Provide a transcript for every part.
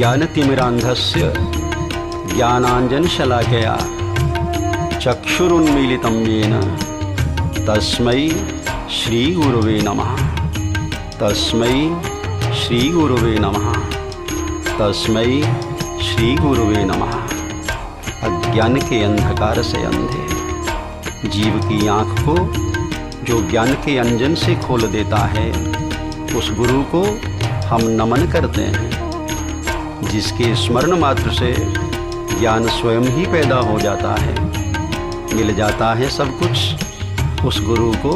ज्ञानतिमिरान्धस्य ज्ञानाञ्जनशलाकया चक्षुरुन्मीलितं येन तस्मै श्रीगुरुवे नमः। तस्मै श्रीगुरुवे नमः। तस्मै श्रीगुरुवे नमः। अज्ञान के अंधकार से अंधे जीव की आँख को जो ज्ञान के अंजन से खोल देता है, उस गुरु को हम नमन करते हैं। जिसके स्मरण मात्र से ज्ञान स्वयं ही पैदा हो जाता है, मिल जाता है सब कुछ, उस गुरु को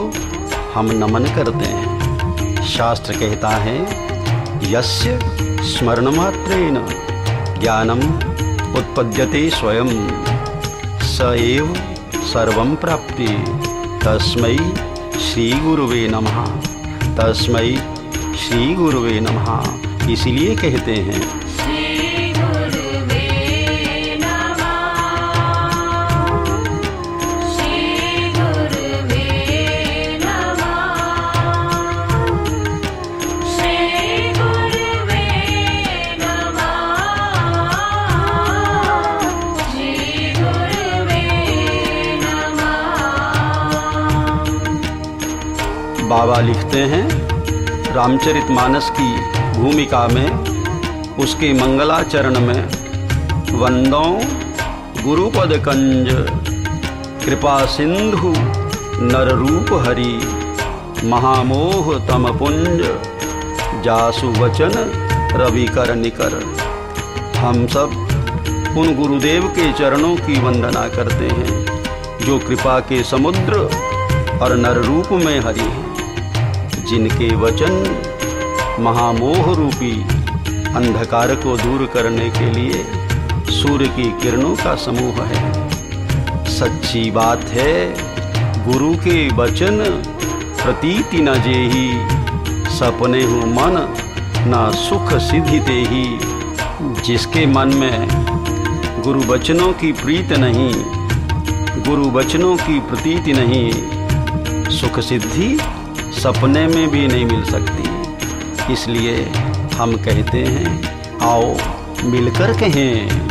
हम नमन करते हैं। शास्त्र कहता है, यस्य स्मरण मात्रेण ज्ञानम उत्पद्यते स्वयं स एव सर्वं प्राप्ति। तस्मै श्री गुरुवे नमः। तस्मै श्री गुरुवे नमः। इसलिए कहते हैं बाबा लिखते हैं, रामचरितमानस की भूमिका में उसके मंगलाचरण में वंदो गुरुपद कंज कृपा सिंधु नर रूप हरि महामोह तम पुंज जासु वचन रवि कर निकर। हम सब उन गुरुदेव के चरणों की वंदना करते हैं जो कृपा के समुद्र और नर रूप में हरि हैं, जिनके वचन महामोह रूपी अंधकार को दूर करने के लिए सूर्य की किरणों का समूह है। सच्ची बात है, गुरु के वचन प्रतीति न जेहि, सपने हूँ मन न सुख सिद्धि तेहि। जिसके मन में गुरु वचनों की प्रीत नहीं, गुरु वचनों की प्रतीति नहीं, सुख सिद्धि सपने में भी नहीं मिल सकती। इसलिए हम कहते हैं, आओ मिलकर कहें,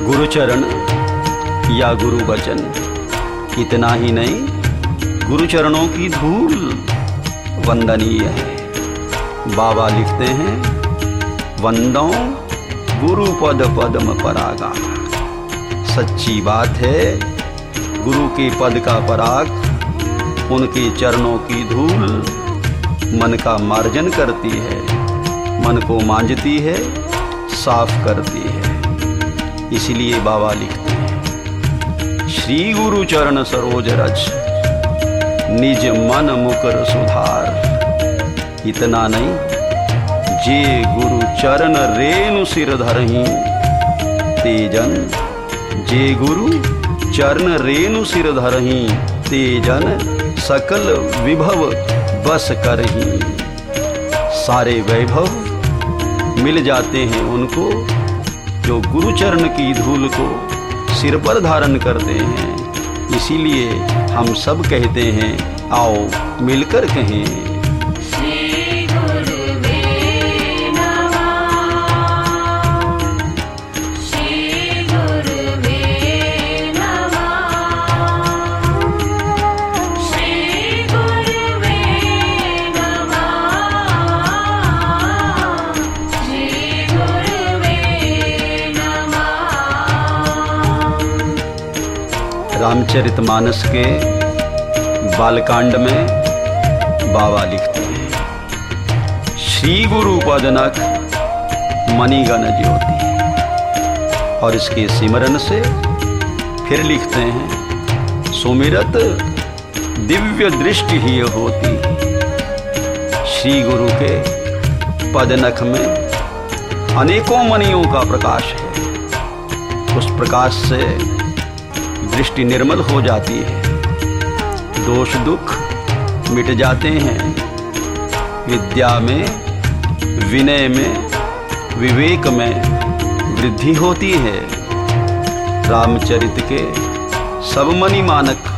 गुरुचरण या गुरु वचन। इतना ही नहीं, गुरुचरणों की धूल वंदनीय है। बाबा लिखते हैं, वंदो गुरु पद पद्म परागा। सच्ची बात है, गुरु के पद का पराग, उनके चरणों की धूल मन का मार्जन करती है, मन को मांजती है, साफ करती है। इसलिए बाबा लिखते हैं, श्री गुरु चरण सरोज रज निज मन मुकर सुधार। इतना नहीं, जे गुरु चरण रेणु सिर धरहि तेजन, जे गुरु चरण रेणु सिर धरहि तेजन सकल विभव बस करहि। सारे वैभव मिल जाते हैं उनको जो गुरुचरण की धूल को सिर पर धारण करते हैं। इसीलिए हम सब कहते हैं, आओ मिलकर कहें, रामचरितमानस के बालकांड में बाबा लिखते हैं, श्री गुरु पदनक मणिगण ज्योति। और इसके सिमरन से फिर लिखते हैं, सुमिरत दिव्य दृष्टि ही होती। श्री गुरु के पदनख में अनेकों मणियों का प्रकाश है। उस प्रकाश से दृष्टि निर्मल हो जाती है। दोष दुख मिट जाते हैं। विद्या में, विनय में, विवेक में वृद्धि होती है। रामचरित के सब मनि मानक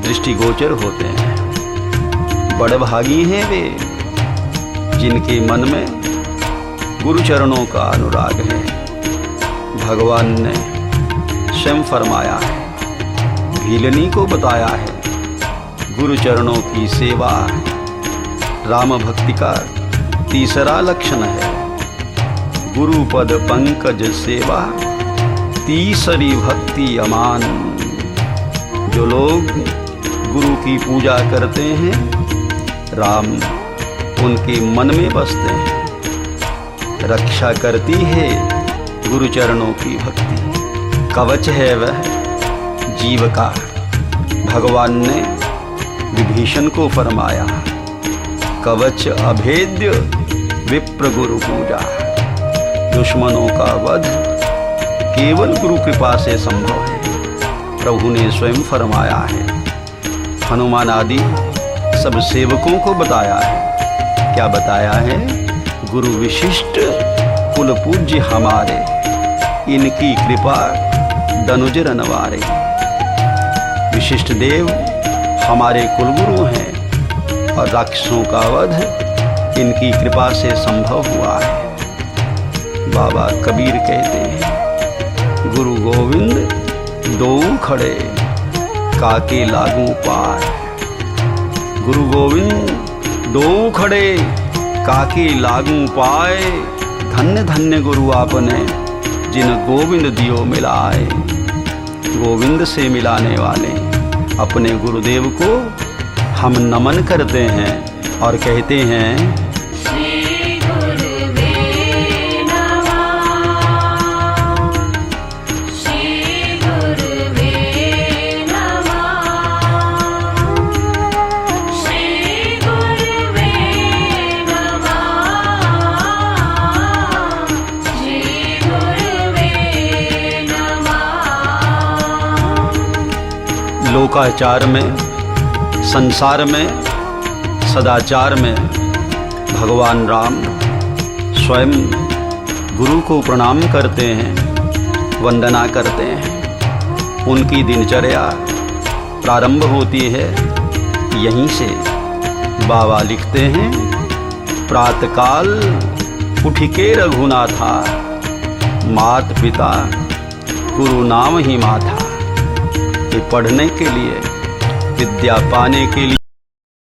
दृष्टिगोचर होते हैं। बड़भागी हैं वे जिनके मन में गुरु चरणों का अनुराग है। भगवान ने स्वयं फरमाया है, भीलनी को बताया है, गुरु चरणों की सेवा राम भक्ति का तीसरा लक्षण है। गुरु पद पंकज सेवा तीसरी भक्ति अमान। जो लोग गुरु की पूजा करते हैं, राम उनके मन में बसते हैं। रक्षा करती है गुरु चरणों की भक्ति। कवच है वह जीव का। भगवान ने विभीषण को फरमाया, कवच अभेद्य विप्र गुरु पूजा। दुश्मनों का वध केवल गुरु कृपा से संभव है। प्रभु ने स्वयं फरमाया है। हनुमान आदि सब सेवकों को बताया है। क्या बताया है? गुरु विशिष्ट कुल पूज्य हमारे, इनकी कृपा दनुज रनवारे। विशिष्ट देव हमारे कुलगुरु हैं और राक्षसों का वध इनकी कृपा से संभव हुआ है। बाबा कबीर कहते हैं, गुरु गोविंद दो खड़े काके लागू पार। गुरु गोविंद दो खड़े काके लागू पाए। धन्य धन्य गुरु आपने जिन गोविंद दियो मिलाए। गोविंद से मिलाने वाले अपने गुरुदेव को हम नमन करते हैं और कहते हैं, लोकाचार में, संसार में, सदाचार में भगवान राम स्वयं गुरु को प्रणाम करते हैं, वंदना करते हैं। उनकी दिनचर्या प्रारंभ होती है यहीं से। बाबा लिखते हैं, प्रातःकाल उठ के रघुनाथा, मात पिता गुरु नाम ही माथा। ये पढ़ने के लिए, विद्या पाने के लिए